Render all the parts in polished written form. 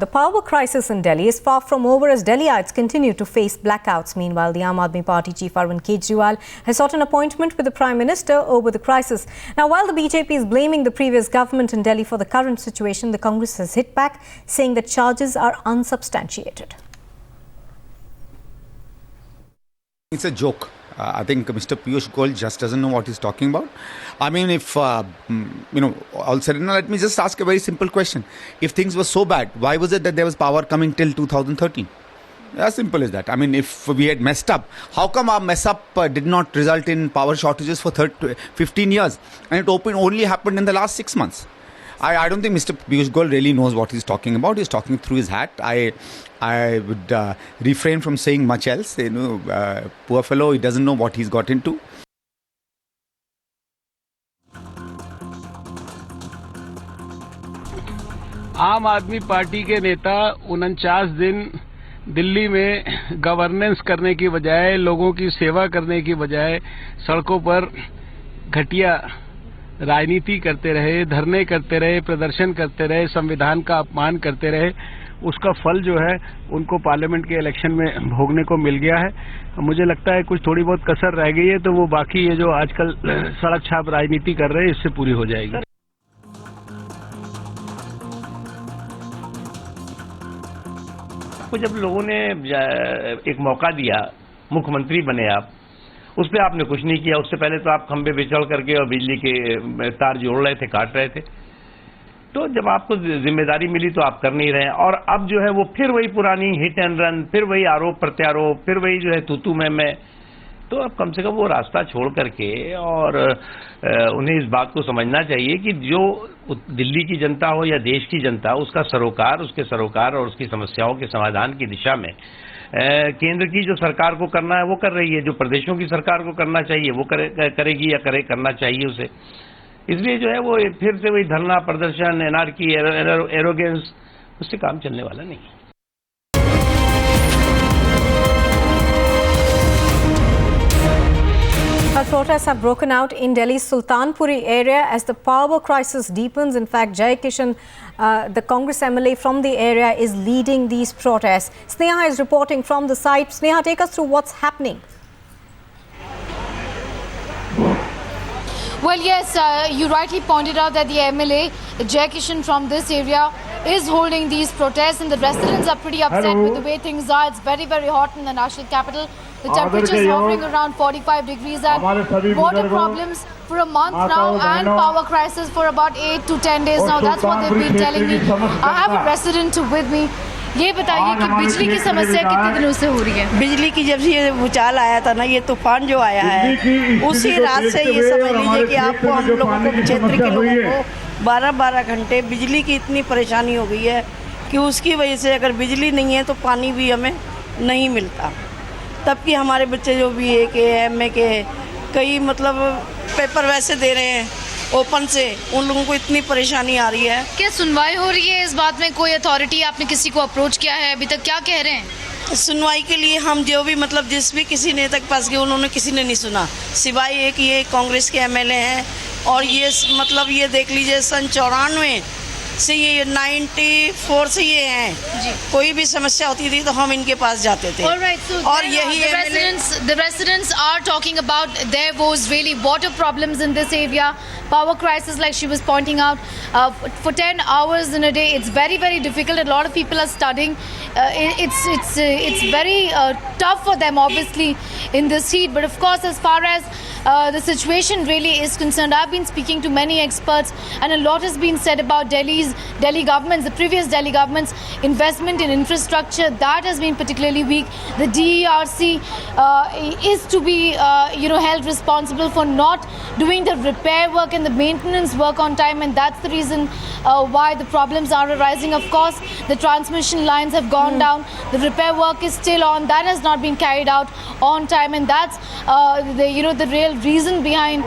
The power crisis in Delhi is far from over as Delhiites continue to face blackouts. Meanwhile, the Aam Aadmi Party chief Arvind Kejriwal has sought an appointment with the Prime Minister over the crisis. Now, while the BJP is blaming the previous government in Delhi for the current situation, the Congress has hit back, saying that charges are unsubstantiated. It's a joke. I think Mr. Piyush Goyal just doesn't know what he's talking about. I mean, if, all said and done, let me just ask a very simple question. If things were so bad, why was it that there was power coming till 2013? As simple as that. I mean, if we had messed up, how come our mess up did not result in power shortages for 15 years? And it only happened in the last 6 months. I don't think Mr. Piyush Goyal really knows what he's talking about. He's talking through his hat. I would refrain from saying much else. Poor fellow, he doesn't know what he's got into. आम आदमी party के नेता 49 दिन दिल्ली में governance करने की बजाय, लोगों की सेवा करने की बजाय सड़कों पर घटिया राजनीति करते रहे, धरने करते रहे, प्रदर्शन करते रहे, संविधान का अपमान करते रहे। उसका फल जो है उनको पार्लियामेंट के इलेक्शन में भोगने को मिल गया है। मुझे लगता है कुछ थोड़ी बहुत कसर रह गई है, तो वो बाकी ये जो आजकल सड़क छाप राजनीति कर रहे हैं, इससे पूरी हो जाएगी। आपको जब लोगों ने एक मौका दिया, मुख्यमंत्री बने आप, उस पर आपने कुछ नहीं किया। उससे पहले तो आप खंबे पे चढ़ करके और बिजली के तार जोड़ रहे थे, काट रहे थे। तो जब आपको जिम्मेदारी मिली तो आप कर नहीं रहे। और अब जो है वो फिर वही पुरानी हिट एंड रन, फिर वही आरोप प्रत्यारोप, फिर वही जो है तू मैं। तो अब कम से कम वो रास्ता छोड़ करके और उन्हें इस बात को समझना चाहिए कि जो दिल्ली की जनता हो या देश की जनता, उसका सरोकार, उसके सरोकार और उसकी समस्याओं के समाधान की दिशा में केंद्र की जो सरकार को करना है वो कर रही है, जो प्रदेशों की सरकार को करना चाहिए वो करेगी या करना चाहिए उसे। इसलिए जो है वो फिर से वही धरना प्रदर्शन, एनार्की, एरोगेंस, उससे काम चलने वाला नहीं है। Protests have broken out in Delhi's Sultanpuri area as the power crisis deepens. In fact, Jai Kishan, the Congress MLA from the area, is leading these protests. Sneha is reporting from the site. Sneha, take us through what's happening. Well, yes, you rightly pointed out that the MLA, Jai Kishan from this area, is holding these protests, and the residents are pretty upset with the way things are. It's very, very hot in the national capital. The temperature is hovering around 45 degrees, and water problems for a month now, and power crisis for about 8 to 10 days now. That's what they've been telling me. I have a resident with me. ये बताइए कि बिजली की समस्या कितने दिनों से हो रही है? बिजली की जब से ये भूचाल आया था ना, ये तूफान जो आया है, उसी रात से ये समझ लीजिए कि आपको, हम लोगों को, क्षेत्र के लोगों को 12-12 घंटे बिजली की इतनी परेशानी हो गई है कि उसकी वजह से अगर बिजली नहीं है तो पानी भी हमें नहीं मिलता। तब कि हमारे बच्चे जो BA के, MA के, कई मतलब पेपर वैसे दे रहे हैं ओपन से, उन लोगों को इतनी परेशानी आ रही है। क्या सुनवाई हो रही है इस बात में? कोई अथॉरिटी, आपने किसी को अप्रोच किया है अभी तक? क्या कह रहे हैं? सुनवाई के लिए हम जो भी मतलब जिस भी किसी नेता के पास गए, उन्होंने किसी ने नहीं सुना, सिवाय एक ये कांग्रेस के MLA हैं। और ये मतलब ये देख लीजिए, सन 94 से ये 94 से ये हैं, कोई भी समस्या होती थी तो हम इनके पास जाते थे। और यही the residents are talking about there was really water problems in this area, power crisis, like she was pointing out, for 10 hours in a day. It's very, very difficult. A lot of people are studying. It's very tough for them, obviously, in this heat. But of course, as far as the situation really is concerned, I've been speaking to many experts, and a lot has been said about Delhi government's, the previous Delhi government's investment in infrastructure. That has been particularly weak. The DERC is to be held responsible for not doing the repair work and the maintenance work on time, and that's the reason why the problems are arising. Of course, the transmission lines have gone down. The repair work is still on. That has not been carried out on time, and that's the real reason behind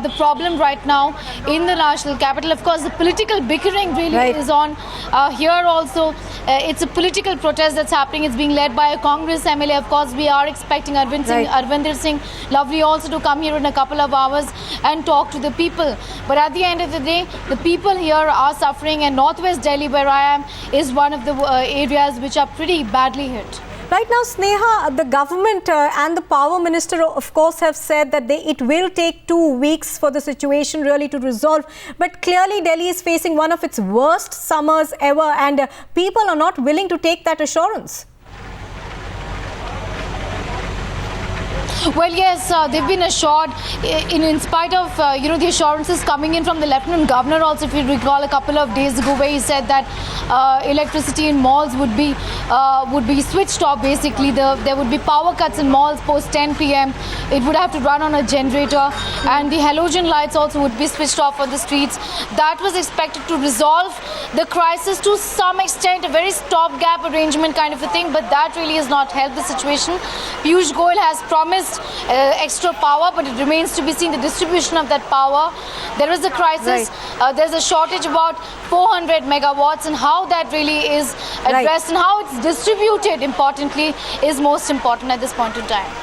the problem right now in the national capital. Of course, the political bickering really really is on. Here also, it's a political protest that's happening. It's being led by a Congress MLA. Of course, we are expecting Arvinder Singh Lovely also to come here in a couple of hours and talk to the people. But at the end of the day, the people here are suffering, and Northwest Delhi, where I am, is one of the areas which are pretty badly hit. Right now, Sneha, the government and the Power Minister, of course, have said that it will take 2 weeks for the situation really to resolve. But clearly, Delhi is facing one of its worst summers ever, and people are not willing to take that assurance. Well, yes, they've been assured in spite of, the assurances coming in from the Lieutenant Governor also, if you recall, a couple of days ago, where he said that electricity in malls would be switched off. Basically, there would be power cuts in malls post 10 p.m. It would have to run on a generator, and the halogen lights also would be switched off on the streets. That was expected to resolve the crisis to some extent, a very stopgap arrangement kind of a thing, but that really has not helped the situation. Piyush Goyal has promised extra power, but it remains to be seen the distribution of that power. There is a crisis. There's a shortage about 400 megawatts, and how that really is addressed and how it's distributed, importantly, is most important at this point in time.